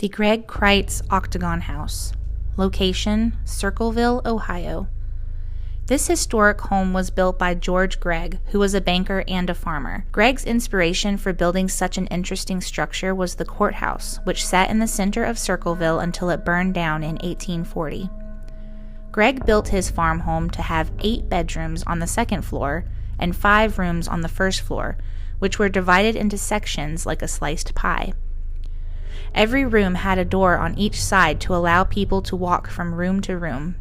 The Gregg-Crites Octagon House. Location, Circleville, Ohio. This historic home was built by George Gregg, who was a banker and a farmer. Gregg's inspiration for building such an interesting structure was the courthouse, which sat in the center of Circleville until it burned down in 1840. Gregg built his farm home to have 8 bedrooms on the second floor and 5 rooms on the first floor, which were divided into sections like a sliced pie. Every room had a door on each side to allow people to walk from room to room.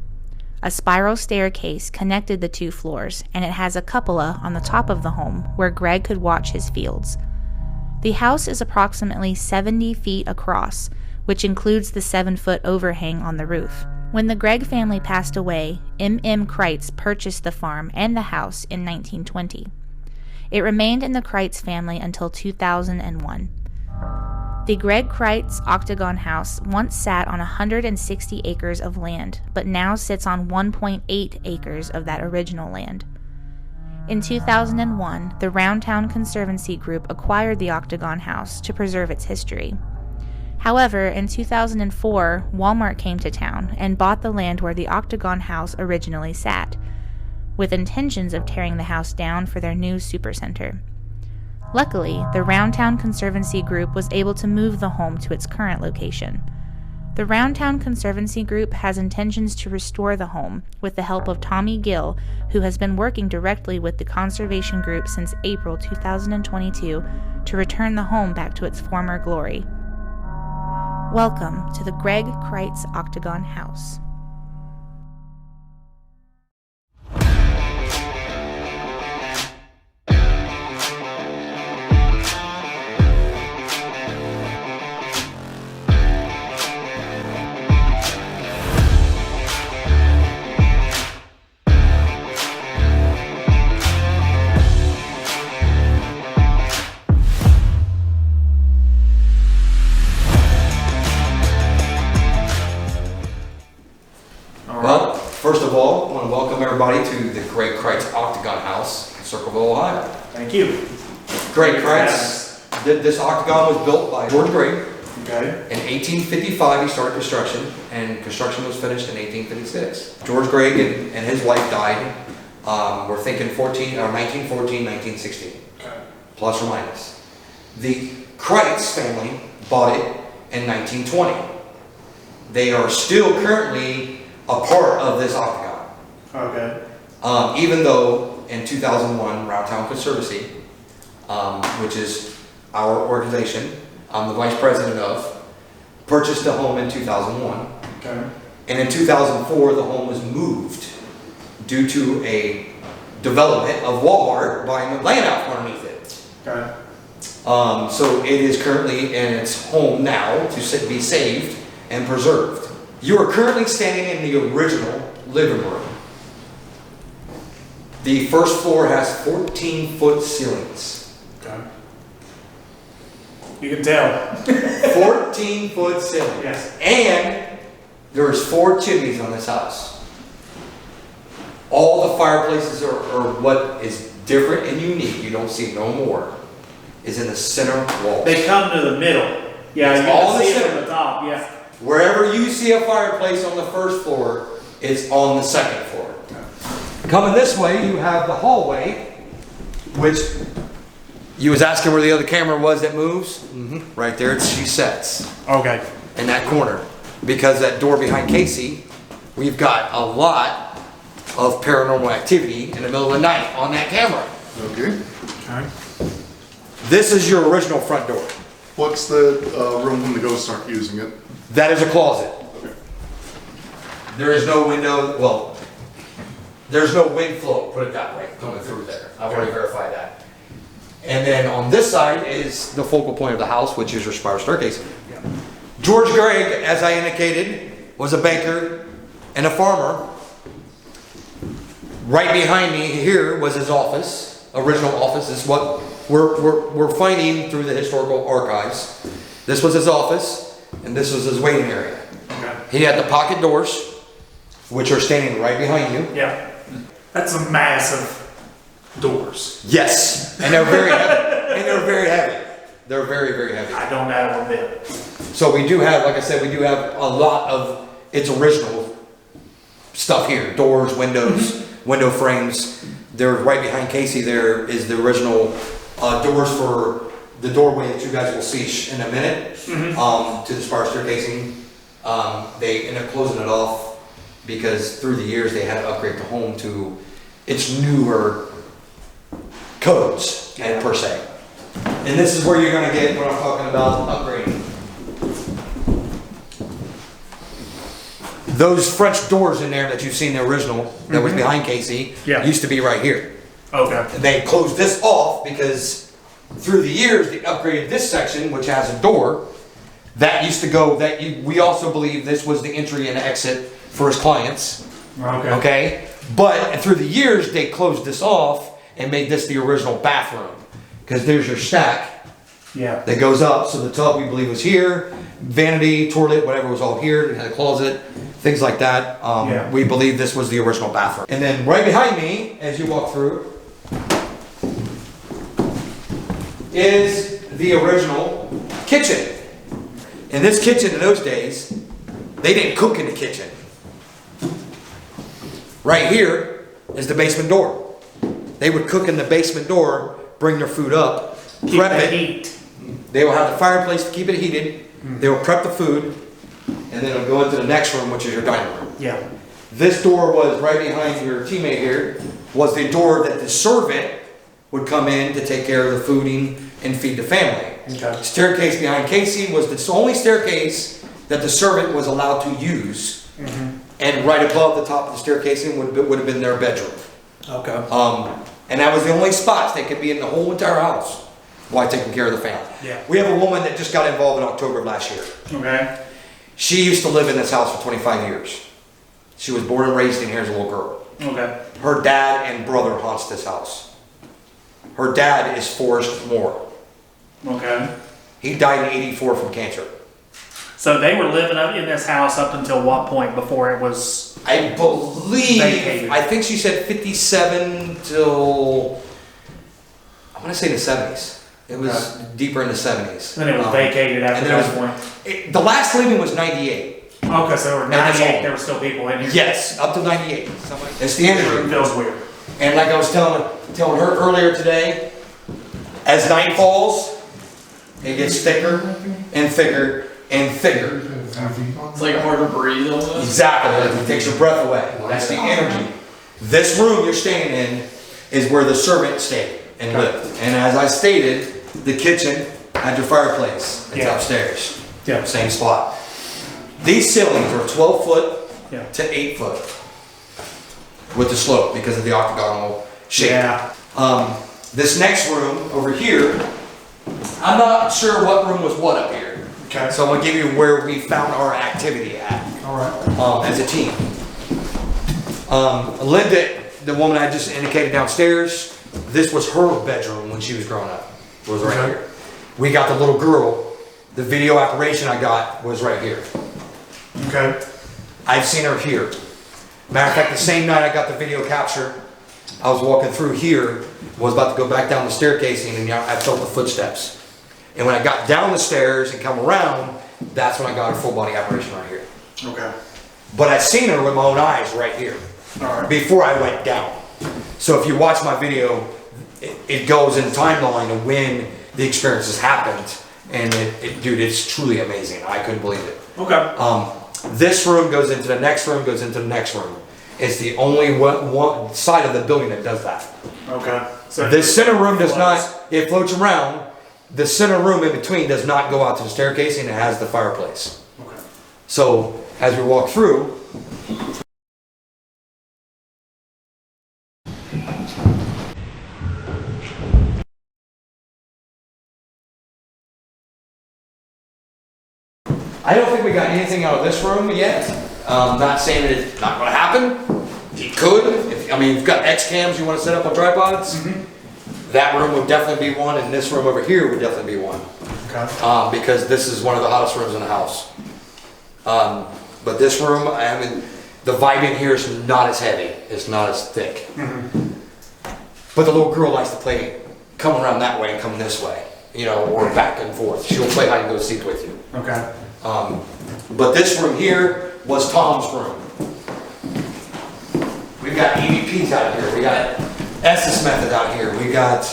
A spiral staircase connected the 2 floors, and it has a cupola on the top of the home where Gregg could watch his fields. The house is approximately 70 feet across, which includes the 7-foot overhang on the roof. When the Gregg family passed away, M.M. Crites purchased the farm and the house in 1920. It remained in the Crites family until 2001. The Gregg-Crites Octagon House once sat on 160 acres of land, but now sits on 1.8 acres of that original land. In 2001, the Roundtown Conservancy Group acquired the Octagon House to preserve its history. However, in 2004, Walmart came to town and bought the land where the Octagon House originally sat, with intentions of tearing the house down for their new supercenter. Luckily, the Roundtown Conservancy Group was able to move the home to its current location. The Roundtown Conservancy Group has intentions to restore the home with the help of Tommy Gill, who has been working directly with the conservation group since April 2022 to return the home back to its former glory. Welcome to the Gregg-Crites Octagon House. First of all, I want to welcome everybody to the Gregg-Crites Octagon House in Circleville, Ohio. Thank you. Gregg-Crites, this octagon was built by George Gregg. Okay. In 1855, he started construction, and construction was finished in 1856. George Gregg and his wife died, we're thinking 1914, 1916, okay, plus or minus. The Crites family bought it in 1920. They are still currently a part of this octagon. Okay. Even though in 2001, Roundtown Conservancy, which is our organization, I'm the vice president of, purchased the home in 2001. Okay. And in 2004, the home was moved due to a development of Walmart buying the land out underneath it. Okay. So it is currently in its home now to be saved and preserved. You are currently standing in the original living room. The first floor has 14-foot ceilings. Okay. You can tell. 14-foot ceilings. Yes. And there's 4 chimneys on this house. All the fireplaces are what is different and unique, you don't see no more, is in the center wall. They come to the middle. Yeah, It's you all can in the see it center. from the top. Yeah. Wherever you see a fireplace on the first floor, it's on the second floor. Coming this way, you have the hallway, which you was asking where the other camera was that moves. Right there, she sets Okay. in that corner. Because that door behind Casey, we've got a lot of paranormal activity in the middle of the night on that camera. Okay. Okay. This is your original front door. What's the room when the ghosts aren't using it? That is a closet. Okay. There is no window, well, there's no wind flow, put it that way, coming through there. I've already verified that. And then on this side is the focal point of the house, which is your spiral staircase. Yeah. George Gregg, as I indicated, was a banker and a farmer. Right behind me here was his office, original office. This is what we're finding through the historical archives. This was his office, and this was his waiting area. Okay. He had the pocket doors, which are standing right behind you. Yeah. That's a massive doors. Yes, and they're very heavy. And they're very heavy. They're very, very heavy. I don't know one bit. So we do have, like I said, we do have a lot of its original stuff here. Doors, windows, window frames. They're right behind Casey. There is the original doors for the doorway that you guys will see in a minute to the spiral staircasing. They ended up closing it off because through the years they had to upgrade the home to its newer codes, per se. And this is where you're going to get what I'm talking about, upgrading. Those French doors in there that you've seen, the original, that was behind Casey, used to be right here. Okay. And they closed this off because through the years they upgraded this section, which has a door, that used to go, we also believe this was the entry and exit for his clients. Okay. Okay? But through the years they closed this off and made this the original bathroom. Because there's your stack that goes up. So the tub we believe was here, vanity, toilet, whatever was all here. It had a closet, things like that. We believe this was the original bathroom. And then right behind me, as you walk through, is the original kitchen. In this kitchen in those days, they didn't cook in the kitchen. Right here is the basement door. They would cook in the basement door, bring their food up, prep it. Heat. They will have the fireplace to keep it heated. They will prep the food, and then it'll go into the next room, which is your dining room. Yeah. This door was right behind your teammate here, was the door that the servant would come in to take care of the fooding and feed the family. Okay. Staircase behind Casey was the only staircase that the servant was allowed to use, and right above the top of the staircase would have been their bedroom. Okay. And that was the only spots they could be in the whole entire house while taking care of the family. Yeah. We have a woman that just got involved in October of last year. Okay. She used to live in this house for 25 years. She was born and raised in here as a little girl. Okay. Her dad and brother haunts this house. Her dad is Forrest Moore. Okay. He died in '84 from cancer. So they were living up in this house up until what point before it was? I believe, vacated? I think she said 57 till, I want to say the 70s. It was deeper in the 70s. Then it was vacated after that point. The last living was 98. Okay, so there were 98, there were still people in here? Yes, up to 98. It's the energy. It feels weird. And like I was telling her earlier today, as night falls, it gets thicker and thicker and thicker. It's like hard to breathe almost. Exactly, it takes your breath away. That's the energy. This room you're staying in is where the servant stayed and lived. And as I stated, the kitchen had your fireplace. It's upstairs. Yeah. Same spot. These ceilings are 12 foot to 8 foot with the slope because of the octagonal shape. Yeah. This next room over here, I'm not sure what room was what up here. Okay. So I'm gonna give you where we found our activity at. All right. As a team. Linda, the woman I just indicated downstairs, this was her bedroom when she was growing up. It was right here. We got the little girl. The video operation I got was right here. Okay. I've seen her here. Matter of fact, the same night I got the video capture, I was walking through here, was about to go back down the staircasing, and I felt the footsteps. And when I got down the stairs and come around, that's when I got her full body operation right here. Okay. But I seen her with my own eyes right here. All right. Before I went down. So if you watch my video, it goes in timeline of when the experiences happened. And dude, it's truly amazing. I couldn't believe it. Okay. This room goes into the next room, goes into the next room. It's the only one side of the building that does that. Okay. So The center room does not, it floats around. The center room in between does not go out to the staircase, and it has the fireplace. Okay. So as we walk through, I don't think we got anything out of this room yet. Not saying that it's not going to happen. It could. I mean, you've got X cams you want to set up on tripods. That room would definitely be one, and this room over here would definitely be one. Okay. Because this is one of the hottest rooms in the house. But this room, I mean, the vibe in here is not as heavy. It's not as thick. But the little girl likes to play, come around that way and come this way. you know, or back and forth. She'll play hide and go seek with you. Okay. But this room here was Tom's room. We've got EVPs out here. We got Estes method out here. We got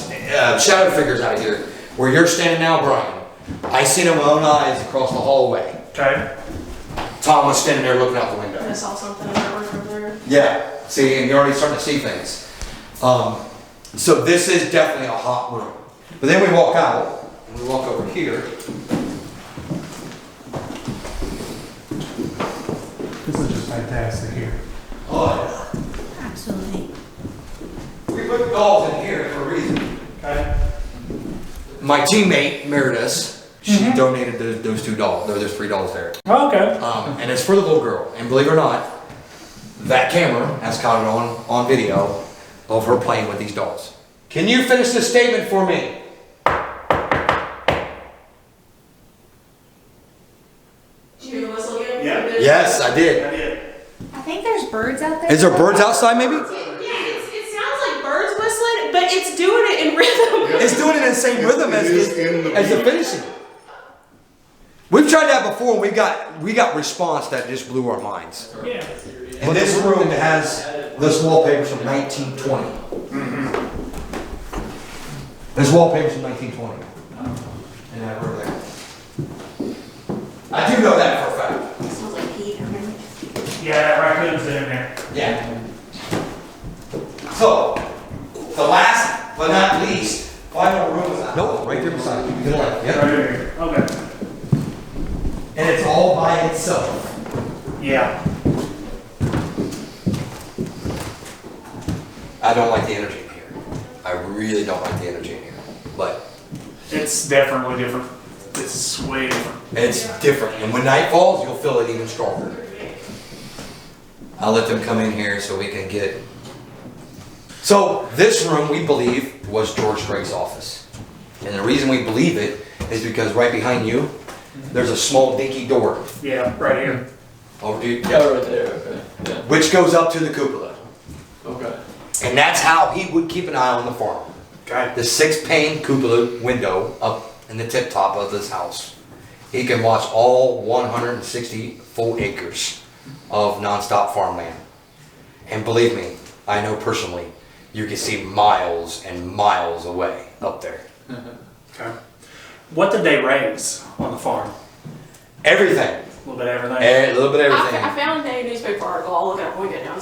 shadow figures out here. Where you're standing now, Brian, I seen in my own eyes across the hallway. Okay. Tom was standing there looking out the window. I saw something in that room over there. Yeah, see, and you're already starting to see things. So this is definitely a hot room. But then we walk out, and we walk over here. This is just fantastic here. Oh, Absolutely. yeah. We put dolls in here for a reason. Okay. My teammate, Meredith, she donated those 2 dolls. There's 3 dolls there. Oh, okay. And it's for the little girl. And believe it or not, that camera has caught it on video of her playing with these dolls. Can you finish this statement for me? Did you hear the whistle again? Yeah. Yes, I did. I did. I think there's birds out there. Is there birds outside maybe? Yeah, it sounds like birds whistling, but it's doing it in rhythm. It's doing it in the same rhythm It is in the as the beat. finishing. We've tried that before, and we got response that just blew our minds. Yeah. And this room has this wallpaper from 1920. This wallpaper's from 1920. In that room there. I do know that for a fact. It smells like heat. I remember. Yeah, that raccoon's in there. Yeah. So, the last but not least, final room is that. Nope, right there beside you. To the left. Yep. Right here. Okay. And it's all by itself. Yeah. I don't like the energy in here. I really don't like the energy in here. But It's definitely different. It's way different. it's different. And when night falls, you'll feel it even stronger. I'll let them come in here so we can get. So this room, we believe, was George Gregg's office. And the reason we believe it is because right behind you, there's a small dinky door. Yeah, right here. Over to you. Oh, right there, okay. Yeah. Which goes up to the cupola. Okay. And that's how he would keep an eye on the farm. Okay. The 6-pane cupola window up in the tip top of this house. He can watch all 160 full acres of nonstop farmland. And believe me, I know personally, you can see miles and miles away up there. Okay. What did they raise on the farm? Everything. A little bit of everything. A little bit of everything. I found a newspaper article. I'll look it up when we get down.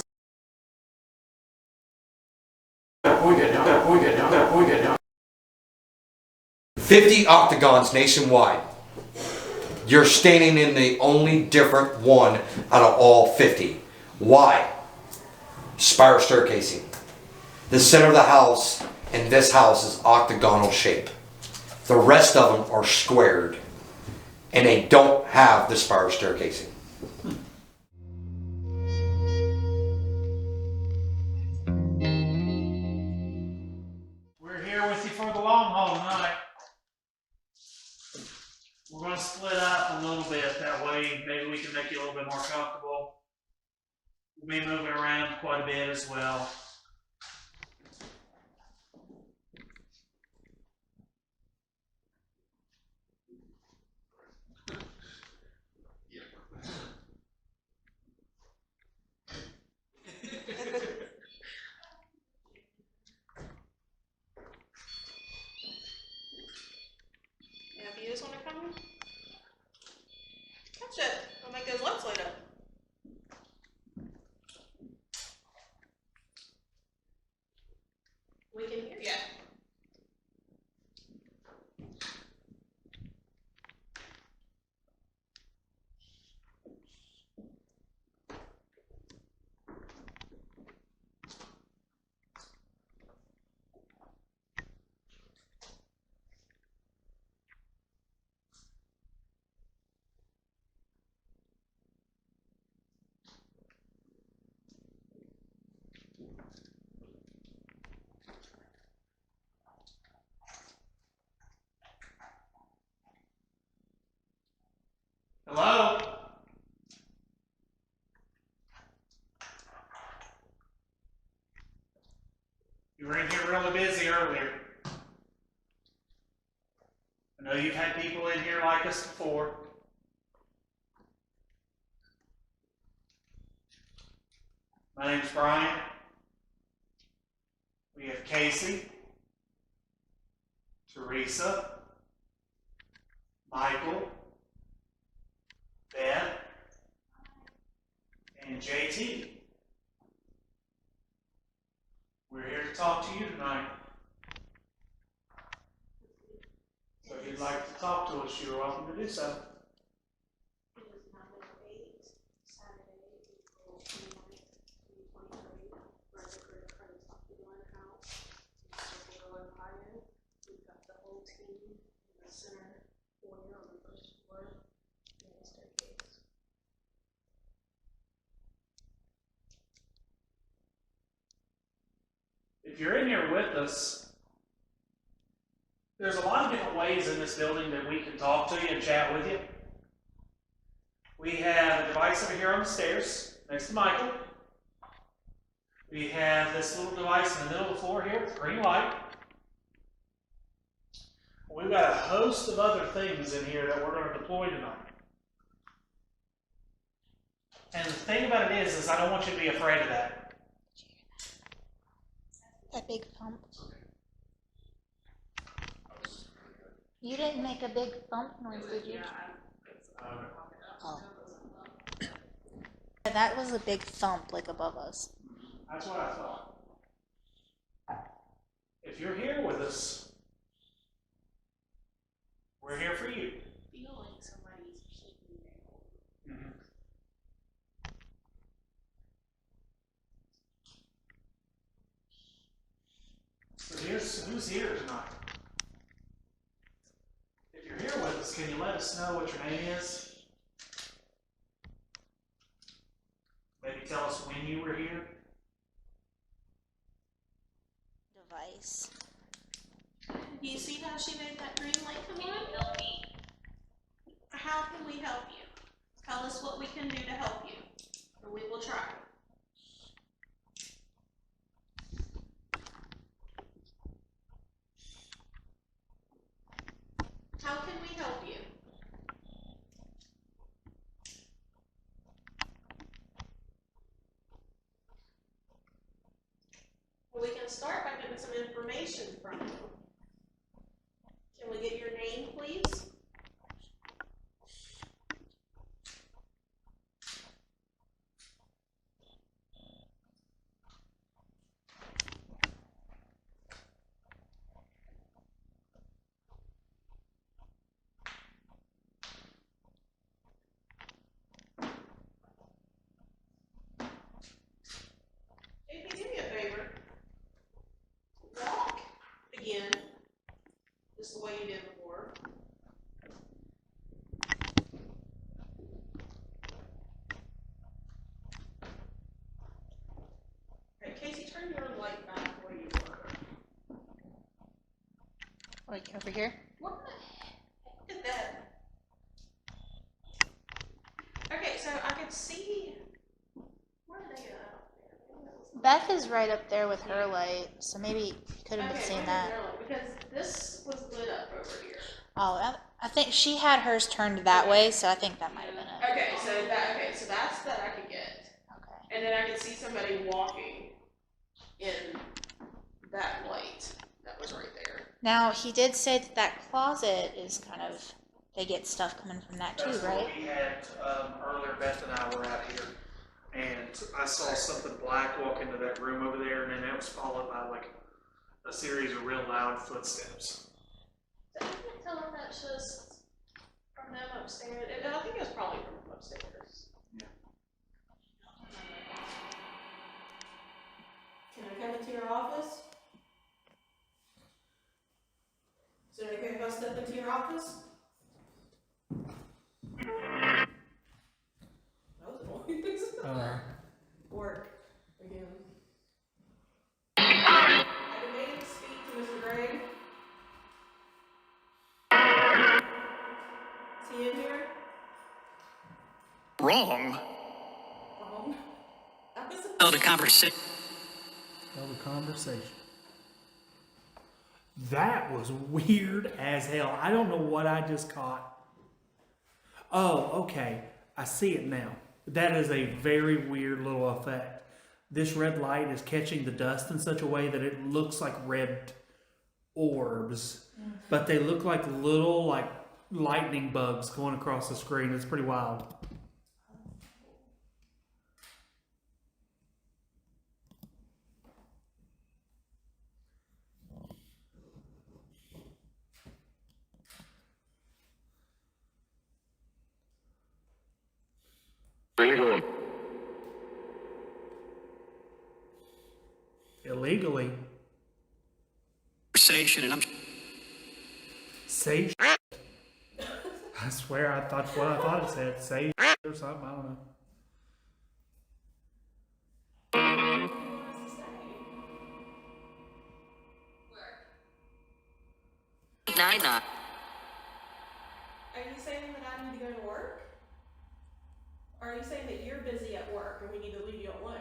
When we get down. 50 octagons nationwide. You're standing in the only different one out of all 50. Why? Spiral staircasing. The center of the house and this house is octagonal shape. The rest of them are squared. And they don't have the spiral staircasing. We're here with you for the long haul tonight. We're going to split up a little bit. That way, maybe we can make you a little bit more comfortable. We'll be moving around quite a bit as well. Yeah, if you just want to come, touch it. I'll make those lights light up. We can hear you. Hello? You were in here really busy earlier. know you've had people in here like us before. My name's Brian. We have Casey, Theresa, Michael, Beth, and JT. We're here to talk to you tonight. So if you'd like to talk to us, you're welcome to do so. It is 9:08, Saturday, April 29th, 2023. We're at the Gregg-Crites Octagon House in Circleville, Ohio. We've got the whole team in the center foyer on the first floor and the staircase. If you're in here with us, there's a lot of different ways in this building that we can talk to you and chat with you. We have a device over here on the stairs next to Michael. We have this little device in the middle of the floor here with a green light. We've got a host of other things in here that we're going to deploy tonight. And the thing about it is I don't want you to be afraid of that. That big thump. You didn't make a big thump noise, did you? Oh. That was a big thump, like above us. That's what I thought. If you're here with us, we're here for you. I feel like somebody's keeping me. So who's here tonight? If you're here with us, can you let us know what your name is? Maybe tell us when you were here. Device. Do you see how she made that green light come on? How can we help you? Tell us what we can do to help you, and we will try. How can we help you? Well, we can start by getting some information from you. Can we get your name, please? If you do me a favor, walk again, just the way you did before. Okay, Casey, turn your light back where you were. Like over here? What the heck? Look at that. Okay, so I could see. Where are they at? Beth is right up there with her light, so maybe you could have been Okay, seeing where that. is their light? Because this was lit up over here. Oh, I think she had hers turned that way, so I think that might have been it. Okay, so that's that I could get. Okay. And then I could see somebody walking in that light that was right there. Now, he did say that that closet is kind of, they get stuff coming from that too, That's right? what we had earlier. Beth and I were out here, and I saw something black walk into that room over there, and then it was followed by like a series of real loud footsteps. So I can't tell if that's just from them upstairs. I think it was probably from upstairs. Yeah. Can I come into your office? Is it okay if I step into your office? That was noise. Work again. I demand to speak to Mr. Gregg. Is he in here? Wrong. Wrong. That was Of the conversation. Of a conversation. That was weird as hell. I don't know what I just caught. Oh, okay. I see it now. That is a very weird little effect. This red light is catching the dust in such a way that it looks like red orbs, but they look like little like lightning bugs going across the screen. It's pretty wild. Illegally. Conversation, and I'm Say I swear I thought what I thought it said. Say or something. I don't know. Nina. Are you saying that I need to go to work? Or are you saying that you're busy at work and we need to leave you alone?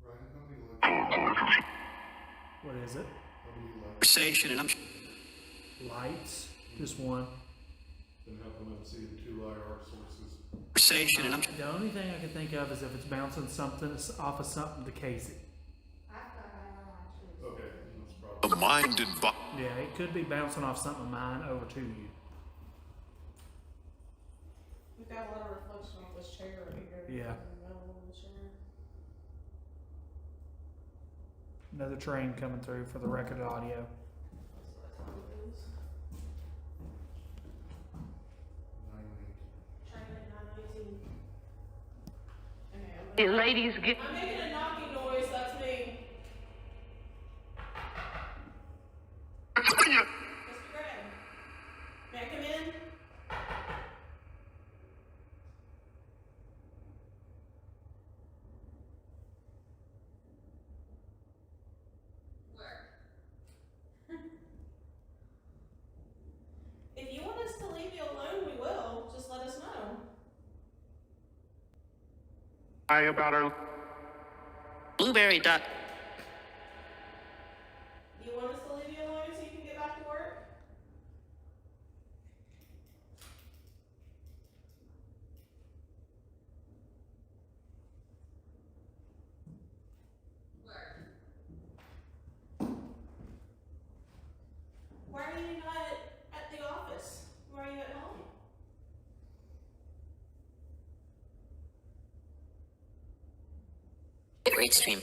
Ryan, how many lights? What is it? How many lights? Conversation, and I'm Lights. Just one. Then how come I'm seeing two IR sources? conversation, and I'm The only thing I can think of is if it's bouncing something off of something to Casey. Okay, that's probably. a minded body. Yeah, it could be bouncing off something of mine over to you. We've got a lot of reflection off this chair right here. Yeah. In the middle of the chair. Another train coming through for the record audio. That's what time it is. 9:08. Train at 9:19. Okay, Hey, ladies, get. I'm making a knocking noise, that's me. Mr. Gregg, may I come in? If you want us to leave you alone, we will. Just let us know. I about our blueberry duck. You want us to leave you alone so you can get back to work? Why are you not at the office? Why are you at home? Great stream.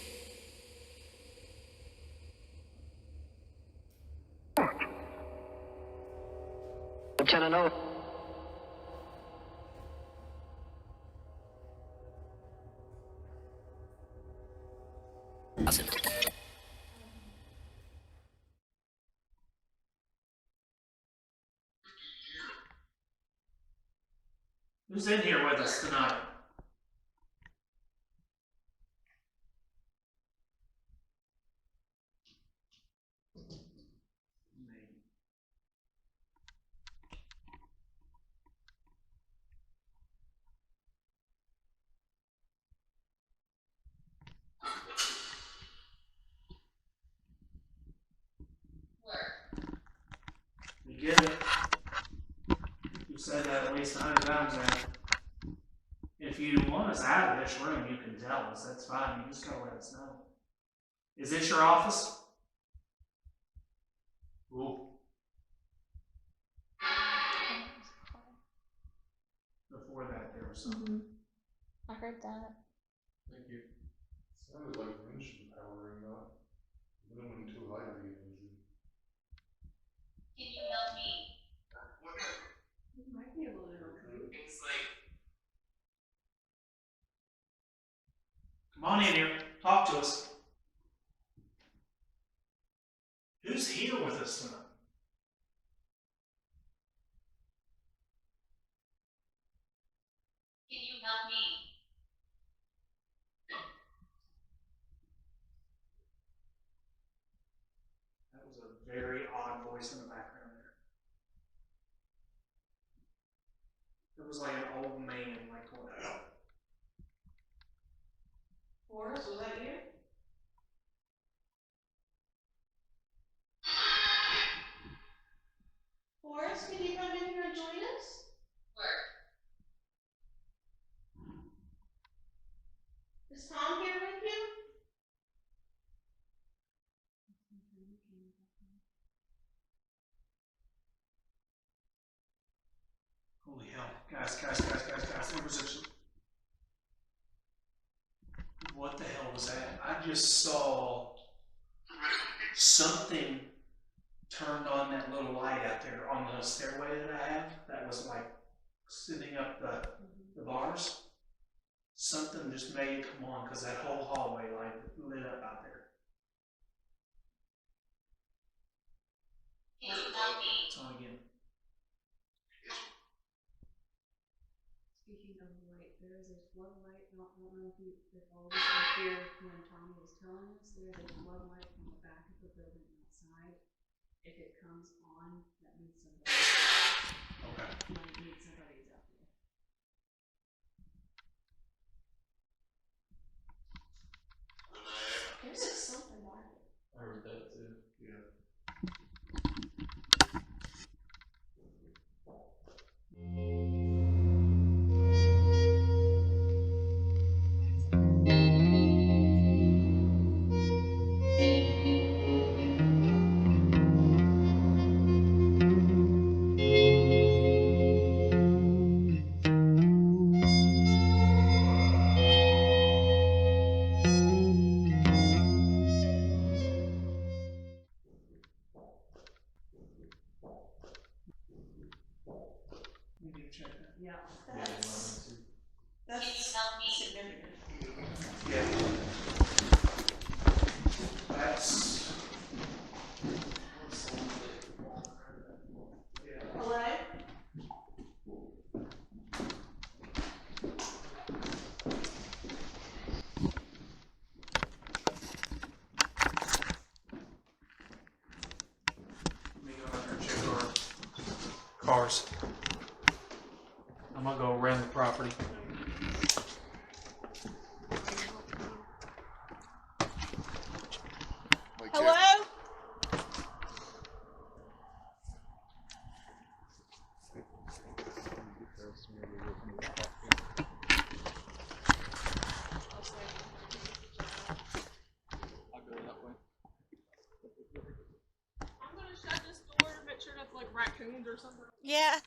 I'm trying to know. Awesome. Who's in here with us tonight? You get it? You said that at least 100 times now. If you want us out of this room, you can tell us. That's fine. You just gotta let us know. Is this your office? Ooh. Before that, there was something. I heard that. Thank you. Sounded like engine powering up. But it went too high to be an engine. Can you help me? You might be able to help you. It's like, Come on in here. Talk to us. Who's here with us tonight? can you help me? That was a very odd voice in the background there. It was like an old man, like going, "Oh." Horace, was that you? Guys, there was what the hell was that? I just saw something turned on that little light out there on the stairway that I have that was like sitting up the bars. Something just made it come on because that whole hallway like lit up out there. Can you help me? It's on again. Speaking of light, there is a floodlight. I don't know if all this was here when Tommy was telling us. There's a floodlight on the back of the building outside. If it comes on, that means somebody. Okay. Might mean somebody's up there. There's something like it. I heard that too. Yeah. We need to check that. Yeah. Can you help me? Significant. Yeah. That's. Yeah. Hello? Let me go out there and check our cars. I'm gonna go around the property. Hello? I'll go that way. I'm gonna shut this door, make sure that's like raccoons or something. Yeah.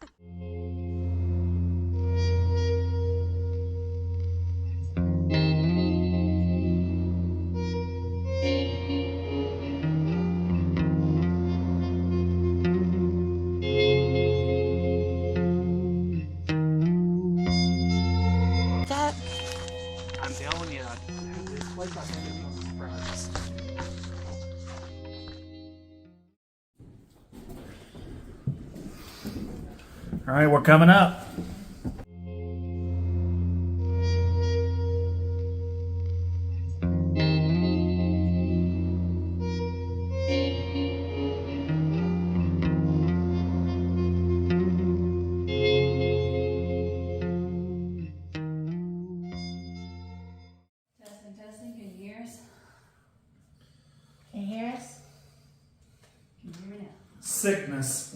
That I'm telling you, this place I think is one surprise. All right, we're coming up. Testing, can you hear us? can you hear us? Can you hear me now? Sickness.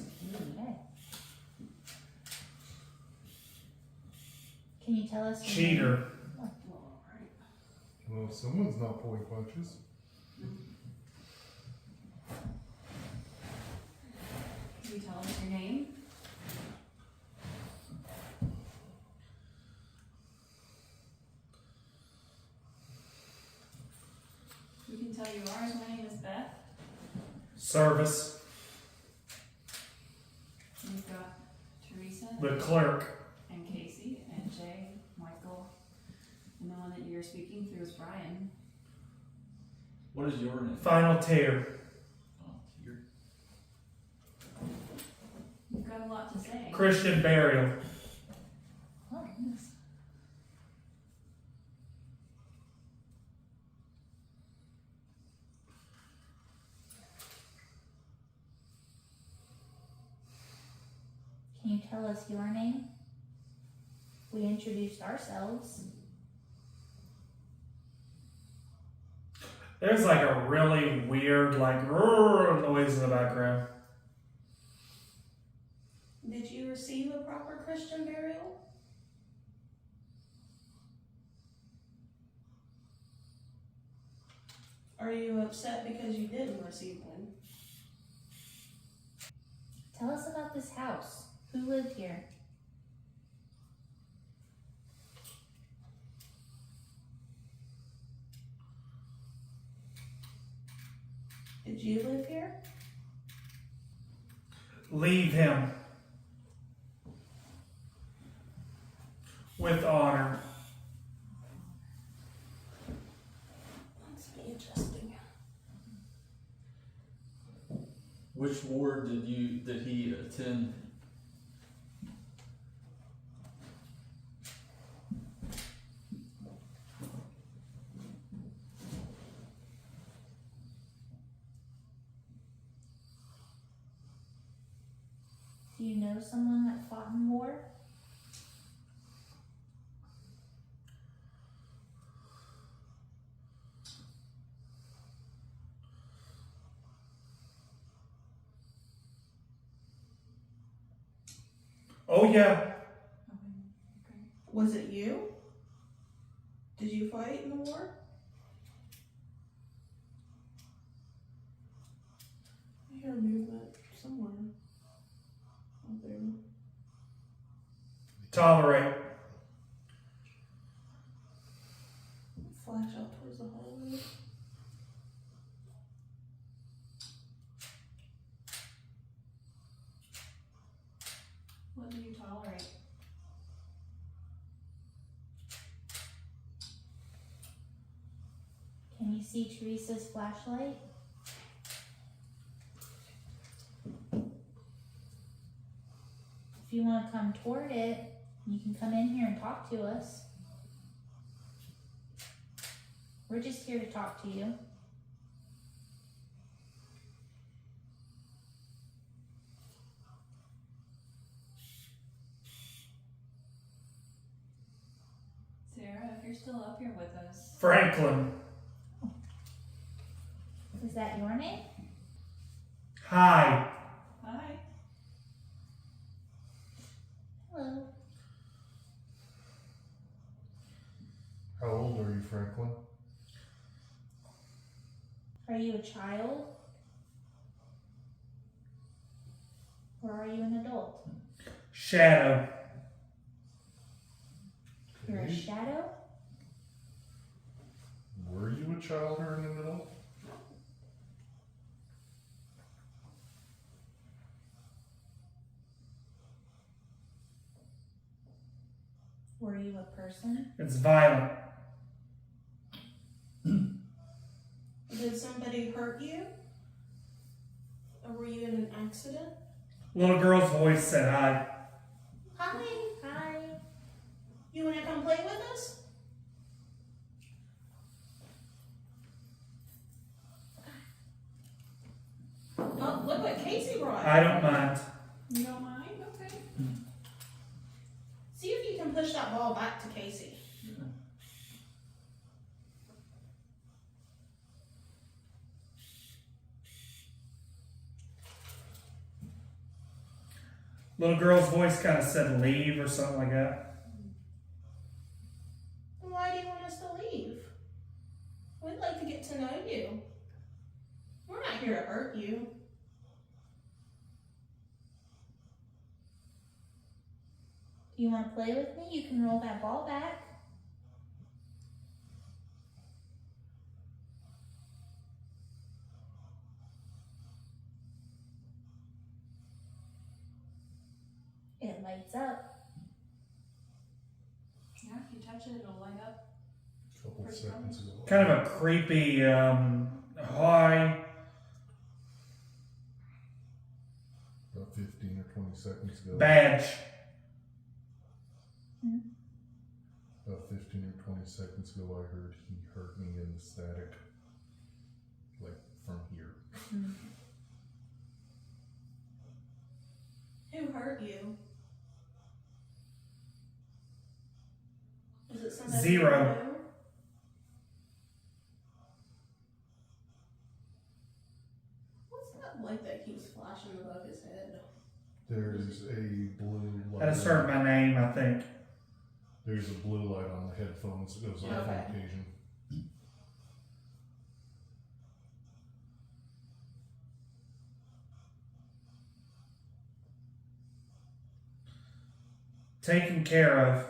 Can you tell us? your Cheater. name? Well, alright. Well, someone's not pulling punches. Can you tell us your name? We can tell you ours. My name is Beth. Service. We've got Theresa The clerk. and Casey and Jay, Michael, and the one that you're speaking through is Brian. What is your name? Final tear. Oh, you're You've got a lot to say. Christian burial. Oh, goodness. Can you tell us your name? We introduced ourselves. There's like a really weird, like, roar noise in the background. Did you receive a proper Christian burial? Are you upset because you didn't receive one? Tell us about this house. Who lived here? Did you live here? Leave him. With honor. Let's be interesting. Which ward did he attend? Do you know someone that fought in war? Oh yeah. Was it you? Did you fight in the war? I hear movement somewhere out there. Tolerate. Flash out towards the hallway. What do you tolerate? Can you see Theresa's flashlight? If you want to come toward it, you can come in here and talk to us. We're just here to talk to you. Sarah, if you're still up here with us. Franklin. Is that your name? Hi. Hi. Hello. How old are you, Franklin? Are you a child? Or are you an adult? Shadow. You're a Okay. shadow? Were you a child or an adult? Were you a person? It's violent. Did somebody hurt you? Or were you in an accident? Little girl's voice said hi. Hi. Hi. You wanna come play with us? Oh, look what Casey brought. I don't mind. You don't mind? Okay. See if you can push that ball back to Casey. Little girl's voice kind of said leave or something like that. Why do you want us to leave? We'd like to get to know you. We're not here to hurt you. Do you want to play with me? You can roll that ball back. It lights up. Yeah, if you touch it, it'll light up. A couple seconds ago. Kind of a creepy, hi. About 15 or 20 seconds ago. Badge. About 15 or 20 seconds ago, I heard he hurt me in the static. Like from here. Who hurt you? Was it somebody? Zero. you know? What's that light that keeps flashing above his head? There's a blue light. That has heard my name, I think. There's a blue light on the headphones that goes off on Okay. occasion. Taken care of.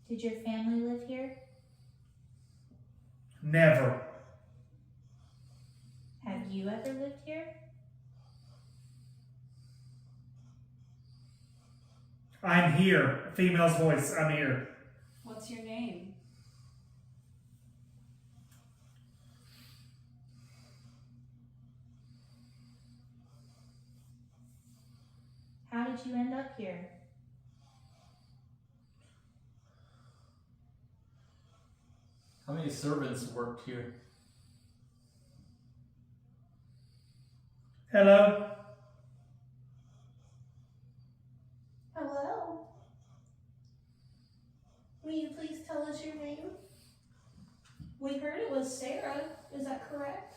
Did your family live here? Never. Have you ever lived here? I'm here. A female's voice. I'm here. What's your name? How did you end up here? How many servants worked here? Hello? Hello? Will you please tell us your name? We heard it was Sarah. Is that correct?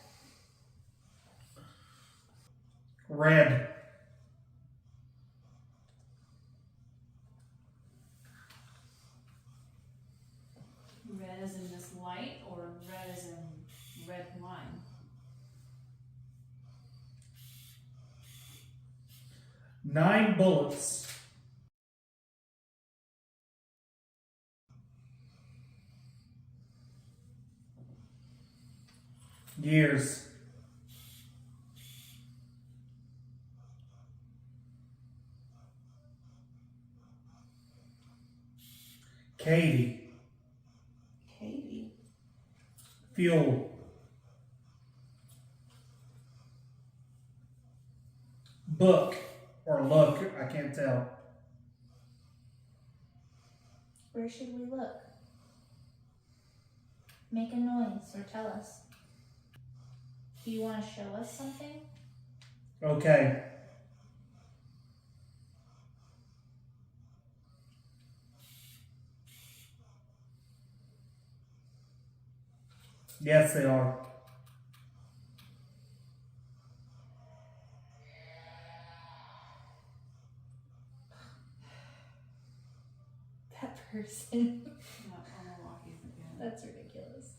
Red. Red as in this light, or red as in red wine? 9 bullets. Years. Katie. Katie. Fuel. Book. Or look, I can't tell. Where should we look? Make a noise or tell us. Do you want to show us something? Okay. Yes, they are. That person. Not on the walkies again. That's ridiculous.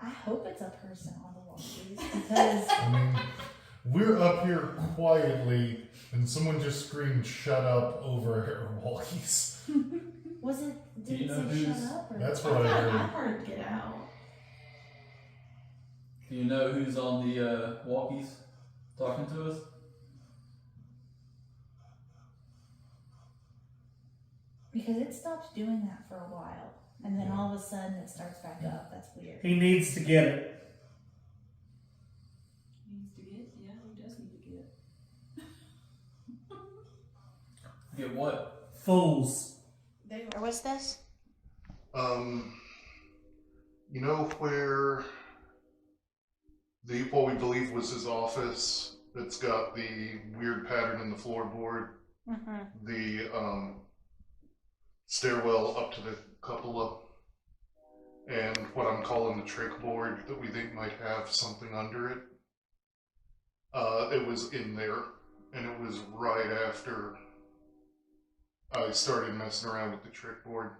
I hope it's a person on the walkies because I mean, we're up here quietly, and someone just screamed "shut up" over our walkies. was it? Do you Did know it say who's- shut up? Or? That's I what I thought heard. I heard get out. Do you know who's on the walkies talking to us? Because it stopped doing that for a while, and then all of a sudden it starts back up. That's weird. He needs to get it. Needs to get? Yeah, he does need to get. Get what? Fools. Where was this? You know where what we believe was his office that's got the weird pattern in the floorboard, Mm-hmm. the stairwell up to the cupola, and what I'm calling the trick board that we think might have something under it. It was in there, and it was right after I started messing around with the trick board,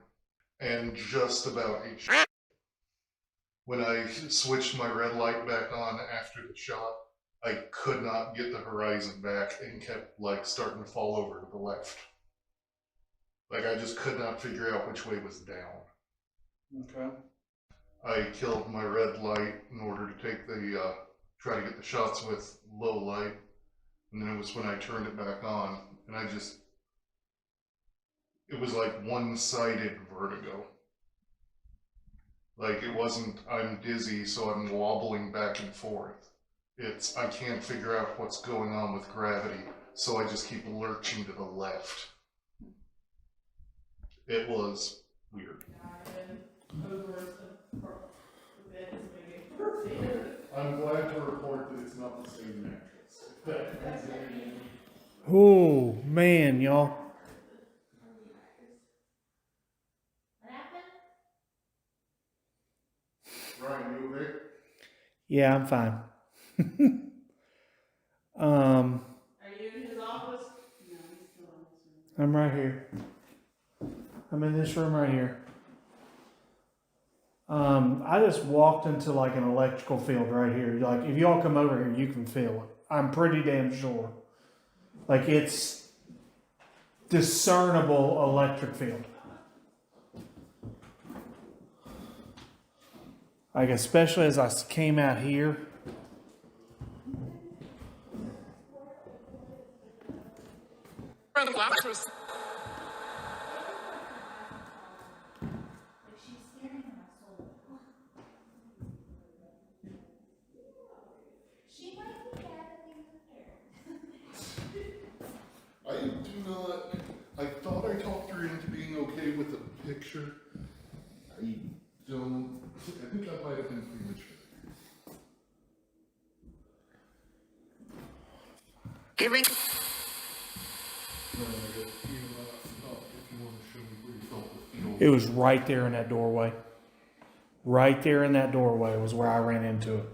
and just about when I switched my red light back on after the shot, I could not get the horizon back and kept like starting to fall over to the left. Like I just could not figure out which way was down. Okay. I killed my red light in order to take the try to get the shots with low light, and then it was when I turned it back on, and it was like one-sided vertigo. Like it wasn't, I'm dizzy, so I'm wobbling back and forth. It's, I can't figure out what's going on with gravity, so I just keep lurching to the left. It was weird. I'm glad to report that it's not the same mattress. Oh, man, y'all. What happened? Ryan, you okay? Yeah, I'm fine. Are you in his office? No, he's still on this room. I'm right here. I'm in this room right here. I just walked into like an electrical field right here. Like if y'all come over here, you can feel it. I'm pretty damn sure. Like it's discernible electric field. Like, especially as I came out here. I do not. I thought I talked her into being okay with the picture. I don't. I think that might have been premature. Giving. It was right there in that doorway. Right there in that doorway was where I ran into it.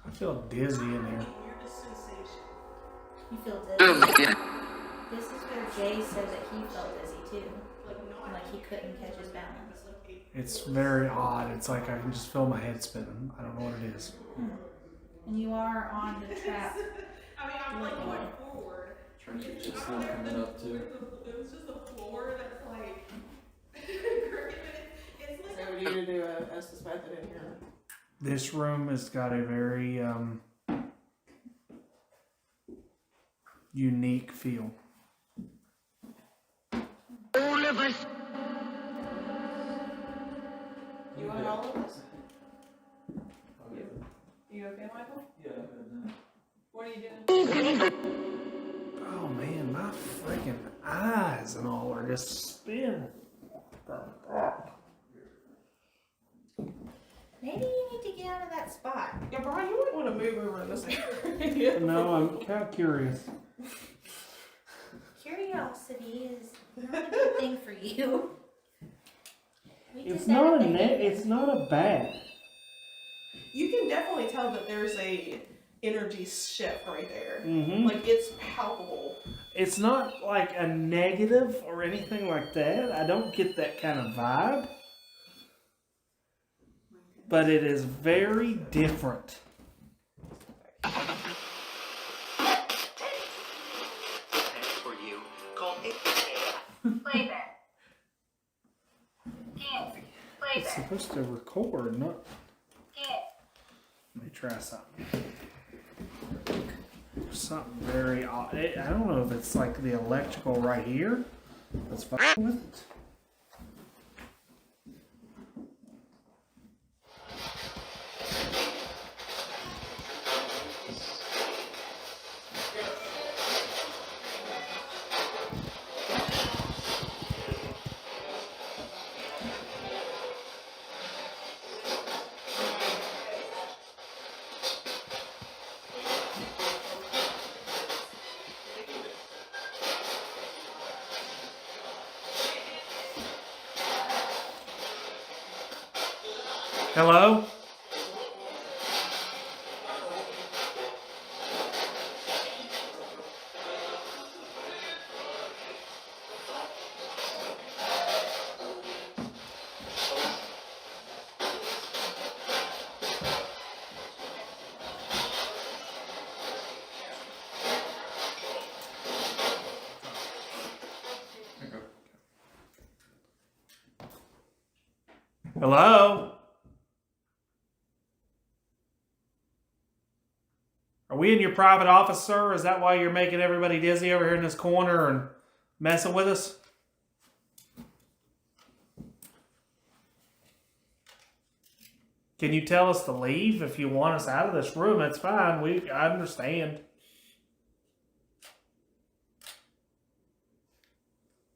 I feel dizzy in there. You feel dizzy? This is where Jay said that he felt dizzy too. Like he couldn't catch his balance. It's very odd. It's like I can just feel my head spinning. I don't know what it is. And you are on the trap. I mean, I'm like going forward. It's just coming up too. It was just the floor that's like. It's like. So we need to do a Estes method in here. This room has got a very unique feel. All of us. You want all of us? You okay, Michael? Yeah, I'm good now. What are you doing? Oh man, my freaking eyes and all are just spinning. Maybe you need to get out of that spot. Yeah, Brian, you might want to move over in this area. No, I'm kind of curious. Curiosity is not a good thing for you. It's not a bad. You can definitely tell that there's a energy shift right there. Mm-hmm. Like it's palpable. It's not like a negative or anything like that. I don't get that kind of vibe. But it is very different. For you. Call Playback. Can't. It's Playback. supposed to record, not. Can't. Let me try something. Something very odd. I don't know if it's like the electrical right here. Let's fuck with it. Hello? Hello? Are we in your private office, sir? Is that why you're making everybody dizzy over here in this corner and messing with us? Can you tell us to leave if you want us out of this room? That's fine. I understand.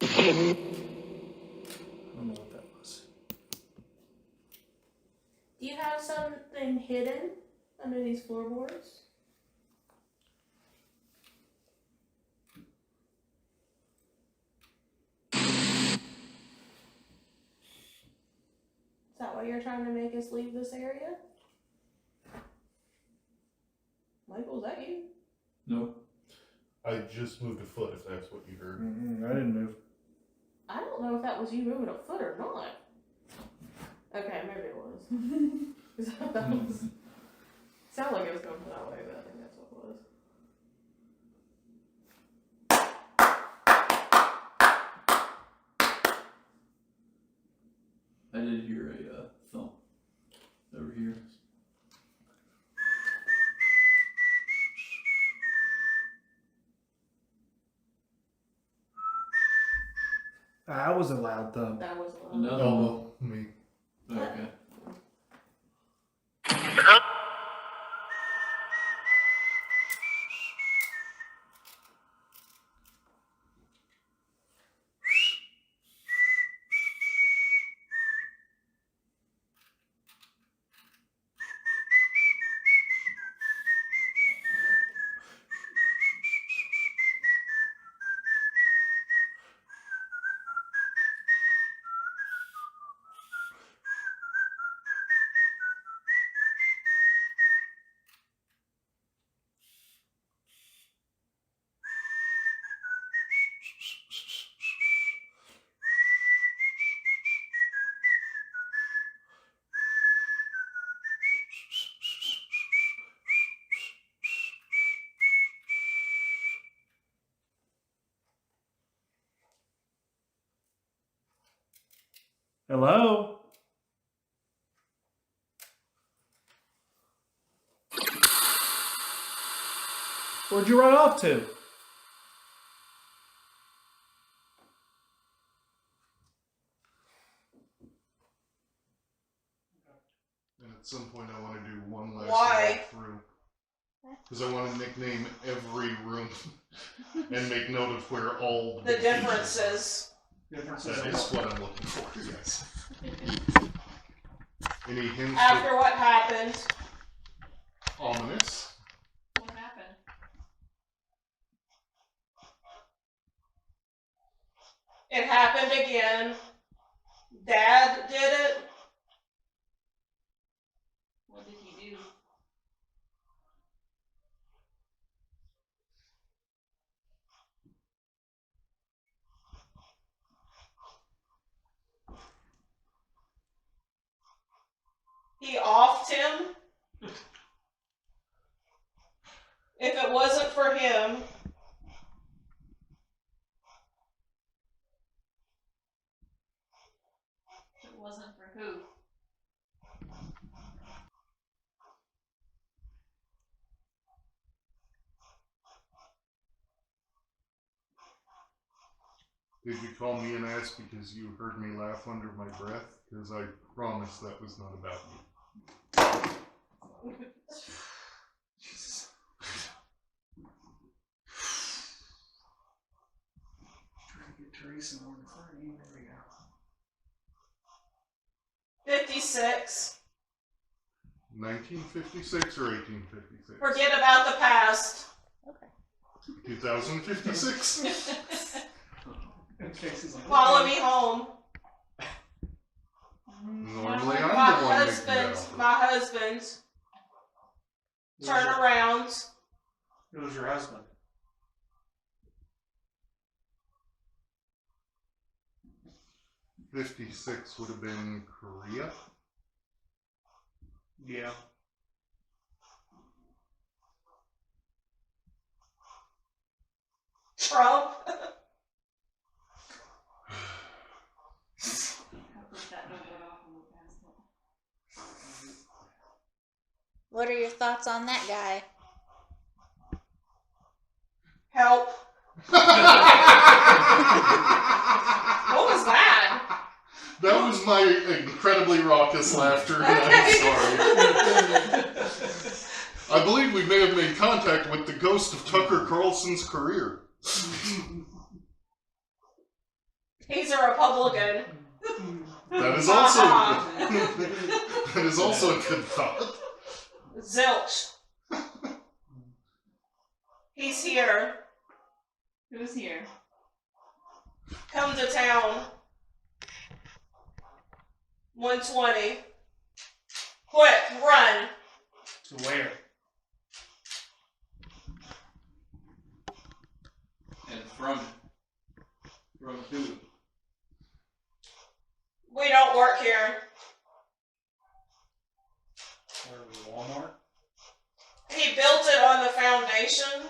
I don't know what that was. Do you have something hidden under these floorboards? why you're trying to make us leave this area? Michael, is that you? Nope. I just moved a foot, if that's what you heard. Mm-mm, I didn't move. I don't know if that was you moving a foot or not. Okay, maybe it was. That was sounded like it was going that way, but I think that's what it was. I did hear a thump over here. That was a loud thump. That was loud. Another Oh, one. well, me. Okay. Hello? Where'd you run off to? And at some point I want to do one last Why? walkthrough. Because I want to nickname every room and make note of where all The differences. That is what I'm looking for, yes. Any hints? After what happened. Ominous. What happened? It happened again. Dad did it. What did he do? He offed him. If it wasn't for him, It wasn't for who? Did you call me an ass because you heard me laugh under my breath? Because I promise that was not about me. Jesus. Trying to get Theresa on the front end. There we go. 56. 1956 or 1856? Forget about the past. 2056. Follow me home. Normally I'm My the one making husband, that. my husband. Turn around. Who's your husband? '56 would have been Korea. Yeah. Trump. What are your thoughts on that guy? Help. What was that? That was my incredibly raucous laughter, and I'm sorry. I believe we may have made contact with the ghost of Tucker Carlson's career. He's a Republican. That is also that is also a good thought. Zilch. He's here. Who's here? Come to town. 120. Quick, run! To where? And from who? We don't work here. Where was it, Walmart? He built it on the foundation.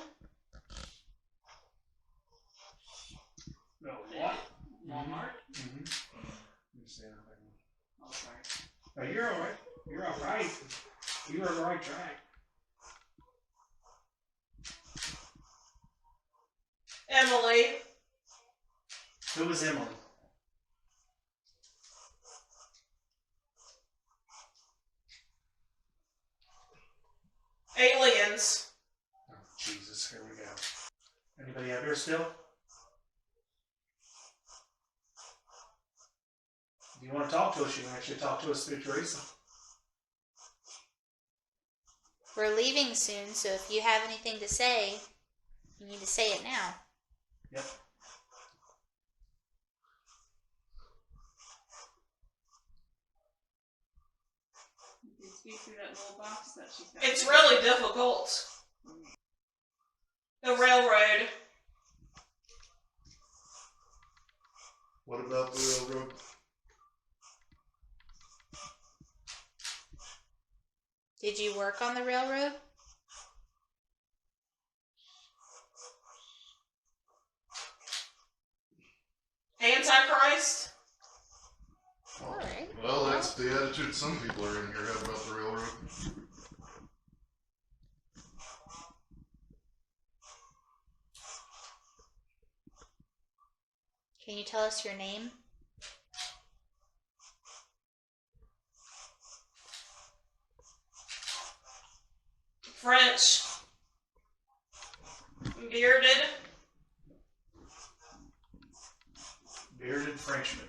No, what? Walmart? Mm-hmm. Let me see anything. Oh, sorry. Oh, you're alright. You're alright. You're on the right track. Emily. Who was Emily? Aliens. Oh, Jesus, here we go. Anybody out here still? If you want to talk to us, you can actually talk to us through Theresa. We're leaving soon, so if you have anything to say, you need to say it now. Yep. You can speak through that little box that she's got. It's really difficult. The railroad. What about the railroad? Did you work on the railroad? Antichrist. Alright. Well, that's the attitude some people are in here have about the railroad. Can you tell us your name? French. Bearded. Bearded Frenchman.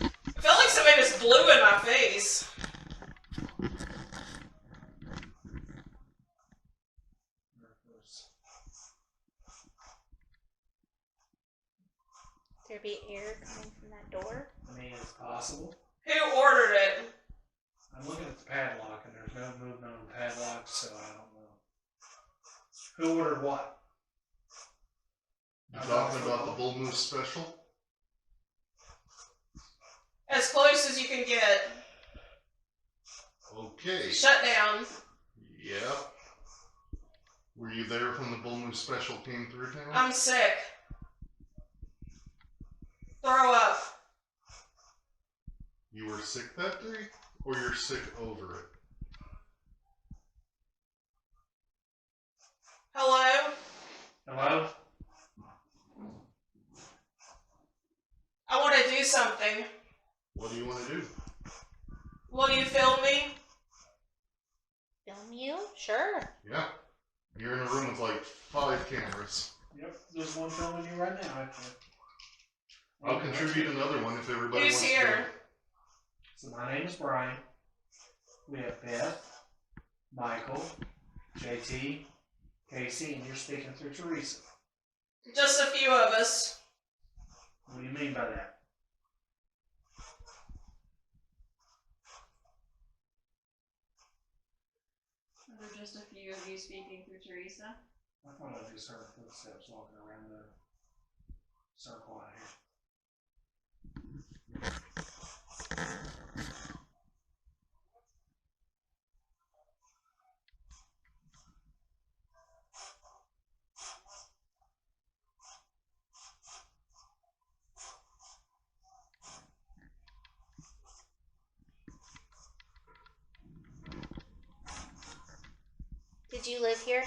I feel like somebody just blew in my face. There be air coming from that door? I mean, it's possible. Who ordered it? I'm looking at the padlock, and there's no movement on the padlock, so I don't know. Who ordered what? You talking about the Bull Moose special? As close as you can get. Okay. Shut down. Yeah. Were you there when the Bull Moose special came through town? I'm sick. Throw up. You were sick that day? Or you're sick over it? Hello? Hello? I want to do something. What do you want to do? Will you film me? Film you? Sure. Yeah. You're in a room with like 5 cameras. Yep, there's one filming you right now, actually. I'll contribute another one if everybody Who's wants here? to. So my name is Brian. We have Beth, Michael, JT, Casey, and you're speaking through Theresa. Just a few of us. What do you mean by that? Are there just a few of you speaking through Theresa? I thought I just heard footsteps walking around the circle out here. Did you live here?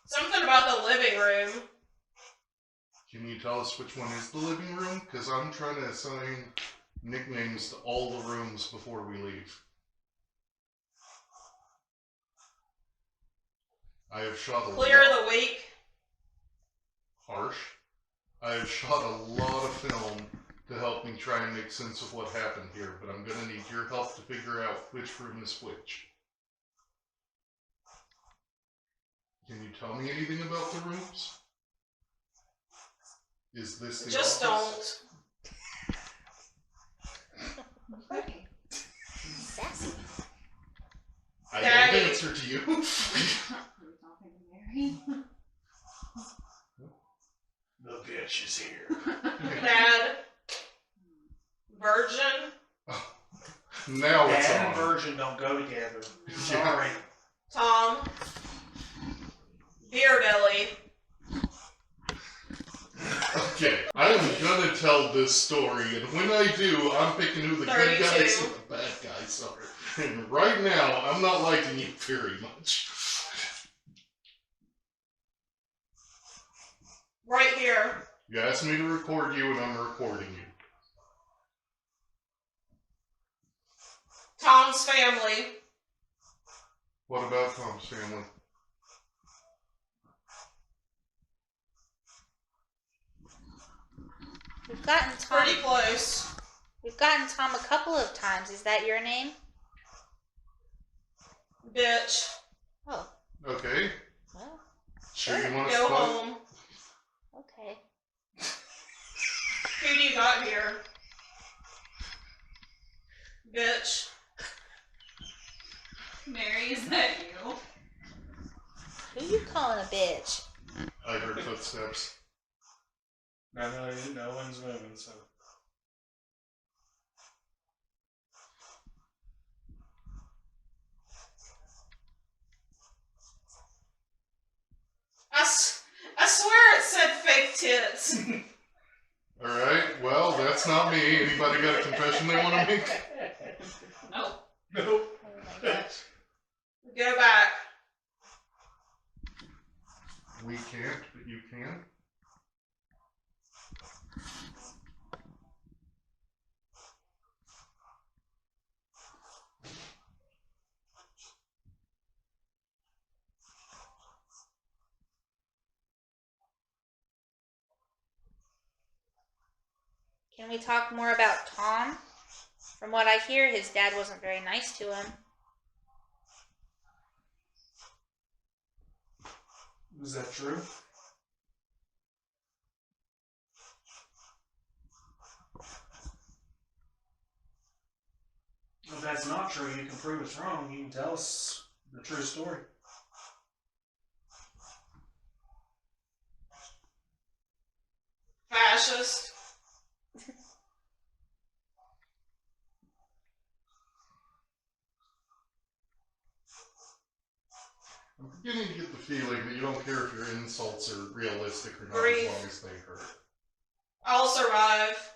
Something about the living room. Can you tell us which one is the living room? Because I'm trying to assign nicknames to all the rooms before we leave. I have shot a Clear lot. the week. Harsh. I have shot a lot of film to help me try and make sense of what happened here, but I'm going to need your help to figure out which room is which. Can you tell me anything about the rooms? Is this the Just office? Okay. Sassy. I Daddy. don't answer to you. We're talking to Mary. The bitch is here. Dad. Virgin. Now it's Dad and on. virgin don't go together. Sorry. Tom. Beer belly. Okay, I am gonna tell this story, and when I do, I'm picking who the good 32. guys and the bad guys are. And right now, I'm not liking you very much. Right here. You asked me to record you, and I'm recording you. Tom's family. What about Tom's family? We've gotten Tom. Pretty close. We've gotten Tom a couple of times. Is that your name? Bitch. Oh, Okay. well, Sure you want to Go split? home. okay. Who do you got here? Bitch. Mary, is that you? Who you calling a bitch? I heard footsteps. No one's moving, so. I swear it said fake tits. Alright, well, that's not me. Anybody got a confession they want to make? No. Nope. Oh my gosh. Go back. We can't, but you can. Can we talk more about Tom? From what I hear, his dad wasn't very nice to him. Is that true? If that's not true, you can prove it's wrong. You can tell us the true story. Fascist. I'm beginning to get the feeling that you don't care if your insults are realistic or not, Grief. as long as they hurt. I'll survive.